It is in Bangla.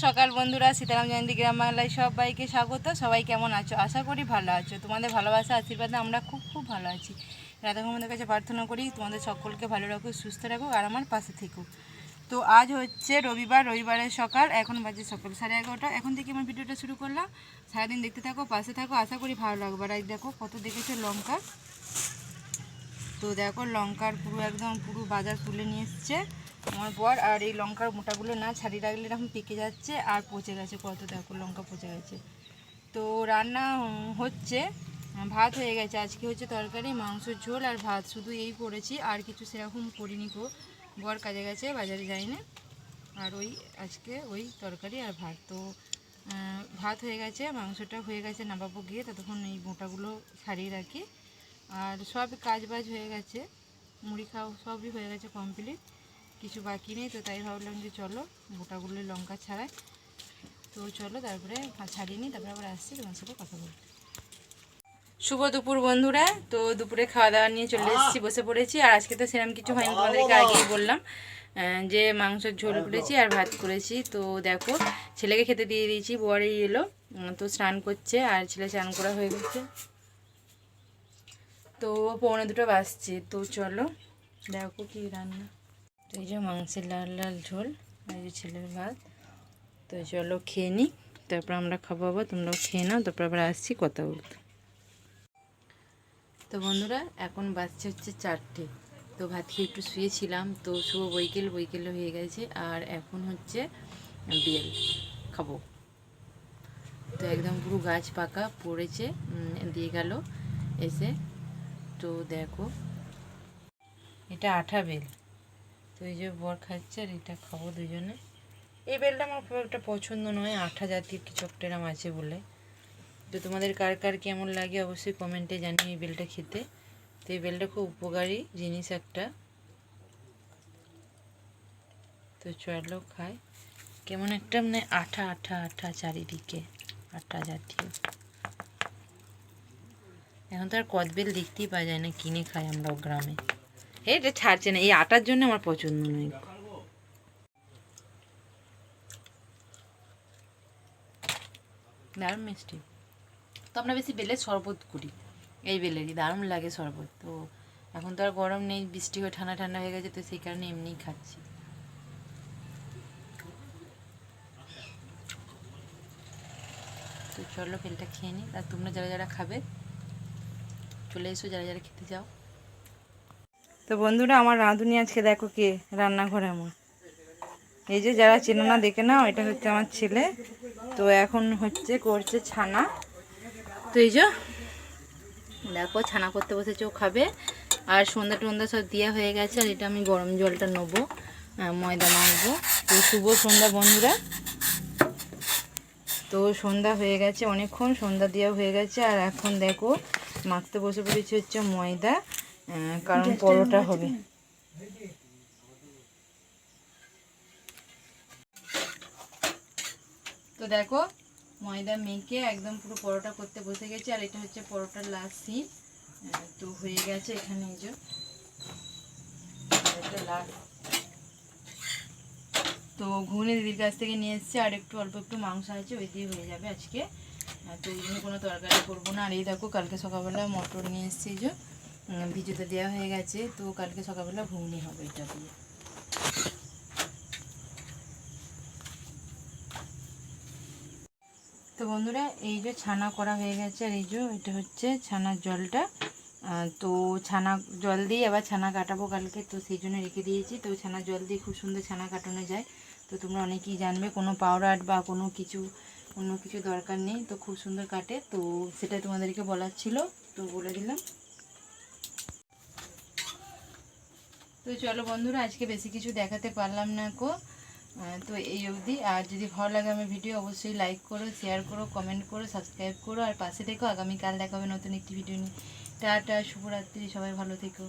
সকাল বন্ধুরা, সীতারাম জয়ন্তী গ্রাম বাংলায় সবাইকে স্বাগত। সবাই কেমন আছো? আশা করি ভালো আছো। তোমাদের ভালোবাসা আশীর্বাদে আমরা খুব খুব ভালো আছি। রাধা তোমাদের কাছে প্রার্থনা করি তোমাদের সকলকে ভালো রাখো, সুস্থ রাখো আর আমার পাশে থেকো। তো আজ হচ্ছে রবিবারের সকাল, এখন বাজে সকাল 11:30। এখন থেকে আমার ভিডিওটা শুরু করলাম। সারাদিন দেখতে থাকো, পাশে থাকো, আশা করি ভালো লাগবে। আর দেখো কত দেখেছো লঙ্কা। তো দেখো লঙ্কার পুরো বাজার তুলে নিয়ে এসছে আমার বর। আর এই লঙ্কার মোটাগুলো না ছাড়িয়ে রাখলে এরকম পেকে যাচ্ছে আর পচে গেছে। কত দেখো লঙ্কা পচে গেছে। তো রান্না হচ্ছে, ভাত হয়ে গেছে। আজকে হচ্ছে তরকারি, মাংসের ঝোল আর ভাত, শুধু এই করেছি, আর কিছু সেরকম করিনি গো। বর কাজে গেছে, বাজারে যাই না। আর আজকে ওই তরকারি আর ভাত। তো ভাত হয়ে গেছে, মাংসটা হয়ে গেছে, নামাবো গিয়ে। ততক্ষণ এই মোটাগুলো ছাড়িয়ে রাখি। আর সব কাজ বাজ হয়ে গেছে, মুড়ি খাওয়া সবই হয়ে গেছে কমপ্লিট, কিছু বাকি নেই। তো তাই ভাবলাম যে চলো গোটাগুলো লঙ্কা ছাড়াই। তো চলো তারপরে ছাড়িয়ে নিই, তারপরে আবার আসছি তোমার সাথে কথা বলতে। শুভ দুপুর বন্ধুরা। তো দুপুরে খাওয়া দাওয়া নিয়ে চলে এসেছি, বসে পড়েছি। আর আজকে তো সেরকম কিছু হয়নি, তোমাদেরকে আগেই বললাম যে মাংসের ঝোল করেছি আর ভাত করেছি। তো দেখো ছেলেকে খেতে দিয়ে দিয়েছি, বরেই এলো, তো স্নান করছে আর ছেলে স্নান করা হয়ে গেছে। তো 1:45 বাজছে। তো চলো দেখো কি রান্না। তো এই যে মাংসের লাল লাল ঝোল আর এই যে ছেলের ভাত। তো চলো খেয়ে নিই, তারপর আমরা খাবো। আবার তোমরাও খেয়ে নাও, তারপর আবার আসছি কথা বলতে। তো বন্ধুরা এখন বাজছে হচ্ছে 4টে। তো ভাত খেয়ে একটু শুয়েছিলাম। তো শুভ বৈকেল হয়ে গেছে। আর এখন হচ্ছে বেল খাবো। তো একদম পুরো গাছ পাকা পড়েছে, দিয়ে গেল এসে। তো দেখো এটা আঠা বেল। তো এই যে বর খাচ্ছে আর এটা খাবো দুজনে। এই বেলটা আমার খুব একটা পছন্দ নয়, আঠা জাতীয় কিছু একটা এরম আছে বলে। তো তোমাদের কার কার কেমন লাগে অবশ্যই কমেন্টে জানিও এই বেলটা খেতে। তো এই বেলটা খুব উপকারী জিনিস একটা। তো চলো খাই। কেমন একটা মানে আঠা আঠা আঠা চারিদিকে, আঠা জাতীয়। এখন তো আর কদবেল দেখতেই পাওয়া যায় না, কিনে খাই আমরাও গ্রামে। এটা ছাড়ছে না, এই আটার জন্য আমার পছন্দ নয়। দারুণ মিষ্টি। তো আমরা বেশি বেলের শরবত করি, এই বেলেরই দারুণ লাগে শরবত। তো এখন তো আর গরম নেই, বৃষ্টি হয়ে ঠান্ডা ঠান্ডা হয়ে গেছে, তো সেই কারণে এমনিই খাচ্ছি। তো চলো বেলটা খেয়ে নিই। আর তোমরা যারা যারা খাবে চলে এসো, যারা যারা খেতে যাও। তো বন্ধুরা আমার রাঁধুনি আজকে দেখো কে রান্নাঘরে আমার। এই যে যারা চেনো না দেখে নাও, এটা হচ্ছে আমার ছেলে। তো এখন করছে ছানা। তো এই যে দেখো ছানা করতে বসেছে, ও খাবে। আর সন্ধ্যা টন্ধা সব দেওয়া হয়ে গেছে। আর এটা আমি গরম জলটা নেবো, ময়দা মাখবো। তো শুভ সন্ধ্যা বন্ধুরা। তো সন্ধ্যা হয়ে গেছে, অনেকক্ষণ সন্ধ্যা দেওয়া হয়ে গেছে। আর এখন দেখো মাখতে বসে পড়েছি হচ্ছে ময়দা, কারণ পরোটা হবে। তো দেখো ময়দা মেখে একদম পুরো পরোটা করতে বসে গেছে। আর এটা হচ্ছে পরোটার লাস্ট সিন। তো হয়ে গেছে এখানে এই যে লাস্ট। তো ঘুগনি দিদির কাছ থেকে নিয়ে এসছে, আর অল্প একটু মাংস আছে, ওই দিয়ে হয়ে যাবে আজকে। তো ওই জন্য কোনো তরকারি করবো না। আর এই দেখো কালকে সকালবেলা মটর নিয়ে এসছে, এই যে ভিজোতে দেওয়া হয়ে গেছে। তো কালকে সকালবেলা ঘুগনি হবে এটা দিয়ে। তো বন্ধুরা এই যে ছানা করা হয়ে গেছে। আর এই যে এটা হচ্ছে ছানার জলটা। তো ছানা জল দিয়ে আবার ছানা কাটাবো কালকে, তো সেই জন্য রেখে দিয়েছি। তো ছানার জল দিয়ে খুব সুন্দর ছানা কাটানো যায়। তো তোমরা অনেকেই জানবে, কোনো পাউডার বা কোনো কিছু অন্য কিছু দরকার নেই, তো খুব সুন্দর কাটে। তো সেটা তোমাদেরকে বলার ছিল, তো বলে দিলাম। তো চলো বন্ধুরা আজকে বেশি কিছু দেখাতে পারলাম না গো। তো এই অবধি। আর যদি ভালো লাগে আমার ভিডিও অবশ্যই লাইক করো, শেয়ার করো, কমেন্ট করো, সাবস্ক্রাইব করো। আর পাশে থেকো, আগামীকাল দেখা হবে নতুন একটি ভিডিও নিয়ে। টাটা, শুভরাত্রি, সবাই ভালো থেকো।